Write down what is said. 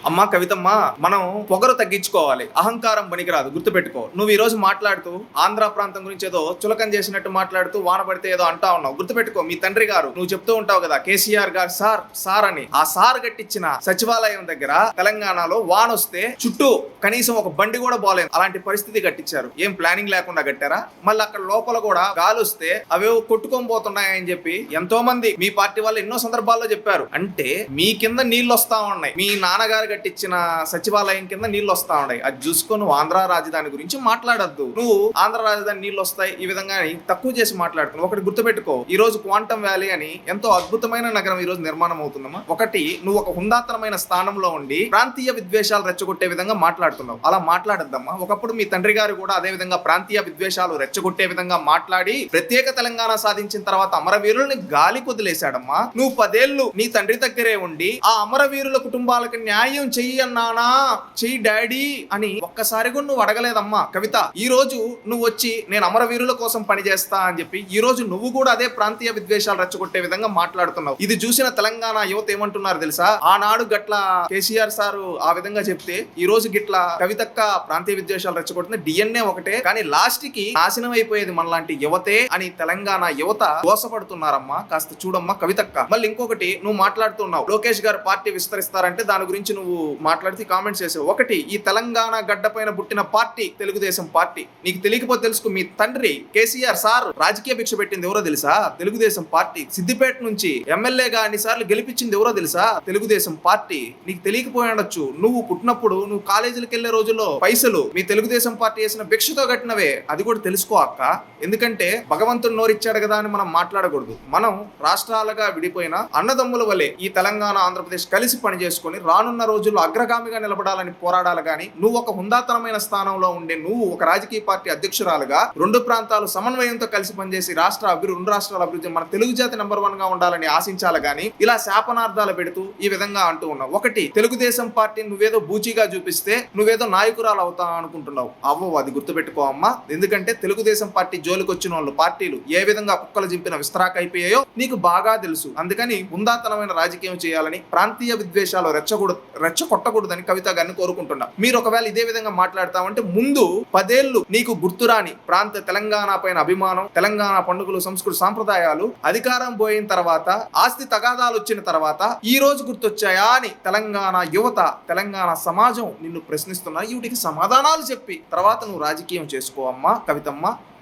అమ్మా కవితమ్మ, మనం పొగరు తగ్గించుకోవాలి, అహంకారం పనికిరాదు, గుర్తుపెట్టుకో. నువ్వు ఈ రోజు మాట్లాడుతూ ఆంధ్ర ప్రాంతం గురించి ఏదో చులకం చేసినట్టు మాట్లాడుతూ వాన పడితే ఏదో అంటా ఉన్నావు. గుర్తుపెట్టుకో, మీ తండ్రి గారు నువ్వు చెప్తూ ఉంటావు కదా, కేసీఆర్ గారు సార్ సార్ అని. ఆ సార్ కట్టించిన సచివాలయం దగ్గర తెలంగాణలో వాన వస్తే చుట్టూ కనీసం ఒక బండి కూడా పోలేదు, అలాంటి పరిస్థితి కట్టించారు. ఏం ప్లానింగ్ లేకుండా కట్టారా? మళ్ళీ అక్కడ లోపల కూడా గాలి వస్తే అవేవో కొట్టుకొని పోతున్నాయని చెప్పి ఎంతో మంది మీ పార్టీ వాళ్ళు ఎన్నో సందర్భాల్లో చెప్పారు. అంటే మీ కింద నీళ్లు వస్తా ఉన్నాయి, మీ నాన్నగారు కట్టించిన సచివాలయం కింద నీళ్లు వస్తా ఉన్నాయి. అది చూసుకొని నువ్వు ఆంధ్ర రాజధాని గురించి మాట్లాడద్దు. నువ్వు ఆంధ్ర రాజధాని నీళ్లు వస్తాయి ఈ విధంగా తక్కువ చేసి మాట్లాడుతున్నావు. ఒకటి గుర్తుపెట్టుకో, ఈ రోజు క్వాంటమ్ వ్యాలీ అని ఎంతో అద్భుతమైన నగరం ఈ రోజు నిర్మాణం అవుతుందమ్మా. ఒకటి, నువ్వు ఒక హుందాతనమైన స్థానంలో ఉండి ప్రాంతీయ విద్వేషాలు రెచ్చగొట్టే విధంగా మాట్లాడుతున్నావు. అలా మాట్లాడద్దమ్మా. ఒకప్పుడు మీ తండ్రి గారు కూడా అదే విధంగా ప్రాంతీయ విద్వేషాలు రెచ్చగొట్టే విధంగా మాట్లాడి ప్రత్యేక తెలంగాణ సాధించిన తర్వాత అమరవీరుల్ని గాలి కొదిలేశాడమ్మా. నువ్వు 10 ఏళ్లు నీ తండ్రి దగ్గరే ఉండి ఆ అమరవీరుల కుటుంబాలకు న్యాయం చెయ్యి అన్నానా, చెయ్యి డాడీ అని ఒక్కసారి కూడా నువ్వు అడగలేదమ్మా కవిత. ఈ రోజు నువ్వు వచ్చి నేను అమరవీరుల కోసం పనిచేస్తా అని చెప్పి ఈ రోజు నువ్వు కూడా అదే ప్రాంతీయ విద్వేషాలు రెచ్చగొట్టే విధంగా మాట్లాడుతున్నావు. ఇది చూసిన తెలంగాణ యువత ఏమంటున్నారు తెలుసా? ఆనాడు గట్ల కేసీఆర్ సారు ఆ విధంగా చెప్తే ఈ రోజు గిట్ల కవితక్క ప్రాంతీయ విద్వేషాలు రెచ్చగొట్టింది. డిఎన్ఏ ఒకటే, కానీ లాస్ట్ కి నాశనం అయిపోయేది మనలాంటి యువతే అని తెలంగాణ యువత దోసపడుతున్నారమ్మా. కాస్త చూడమ్మా కవితక్క. మళ్ళీ ఇంకొకటి, నువ్వు మాట్లాడుతున్నావు లోకేష్ గారు పార్టీ విస్తరిస్తారంటే దాని గురించి నువ్వు మాట్లాడితే కామెంట్స్ చేసావు. ఒకటి, ఈ తెలంగాణ గడ్డ పైన పుట్టిన పార్టీ తెలుగుదేశం పార్టీ. నీకు తెలియకపోతే తెలుసుకో, మీ తండ్రి కేసీఆర్ సార్ రాజకీయ భిక్ష పెట్టింది ఎవరో తెలుసా? తెలుగుదేశం పార్టీ. సిద్దిపేట నుంచి ఎమ్మెల్యేగా అన్నిసార్లు గెలిపించింది ఎవరో తెలుసా? తెలుగుదేశం పార్టీ. నీకు తెలియకపోయి ఉండొచ్చు. నువ్వు పుట్టినప్పుడు నువ్వు కాలేజీలకు వెళ్లే రోజుల్లో పైసలు మీ తెలుగుదేశం పార్టీ చేసిన భిక్షతో కట్టినవే. అది కూడా తెలుసుకో అక్క. ఎందుకంటే భగవంతుడు నోరిచ్చాడు కదా అని మనం మాట్లాడకూడదు. మనం రాష్ట్రాలుగా విడిపోయిన అన్నదమ్ముల వలె ఈ తెలంగాణ ఆంధ్రప్రదేశ్ కలిసి పని చేసుకుని రానున్న రోజుల్లో అగ్రగామిగా నిలబడాలని పోరాడాలి. కానీ నువ్వు ఒక హుందాతనమైన స్థానంలో ఉండే నువ్వు ఒక రాజకీయ పార్టీ అధ్యక్షురాలుగా రెండు ప్రాంతాలు సమన్వయంతో కలిసి పనిచేసి రెండు రాష్ట్రాల అభివృద్ధి మన తెలుగు జాతి నెంబర్ 1 గా ఉండాలని ఆశించాలి. కానీ ఇలా శాపనార్థాలు పెడుతూ ఈ విధంగా అంటూ ఉన్నావు. ఒకటి, తెలుగుదేశం పార్టీ నువ్వేదో బూచిగా చూపిస్తే నువ్వేదో నాయకురాలు అవుతా అనుకుంటున్నావు. అవ్వవు, అది గుర్తుపెట్టుకో అమ్మా. ఎందుకంటే తెలుగుదేశం పార్టీ జోలికి వచ్చిన వాళ్ళు పార్టీలు ఏ విధంగా కుక్కలు జింపిన విస్తరాక అయిపోయాయో నీకు బాగా తెలుసు. అందుకని హుందాతనమైన రాజకీయం చేయాలని, ప్రాంతీయ విద్వేషాలు రెచ్చగొట్టకూడదని కవిత గారిని కోరుకుంటున్నా. మీరు ఒకవేళ ఇదే విధంగా మాట్లాడతామంటే ముందు 10 ఏళ్లు నీకు గుర్తురాని ప్రాంత తెలంగాణ పైన అభిమానం, తెలంగాణ పండుగలు, సంస్కృతి, సాంప్రదాయాలు అధికారం పోయిన తర్వాత, ఆస్తి తగాదాలు వచ్చిన తర్వాత ఈ రోజు గుర్తొచ్చాయా అని తెలంగాణ యువత, తెలంగాణ సమాజం నిన్ను ప్రశ్నిస్తున్నా. వీటికి సమాధానాలు చెప్పి తర్వాత నువ్వు రాజకీయం చేసుకో అమ్మా కవితమ్మ.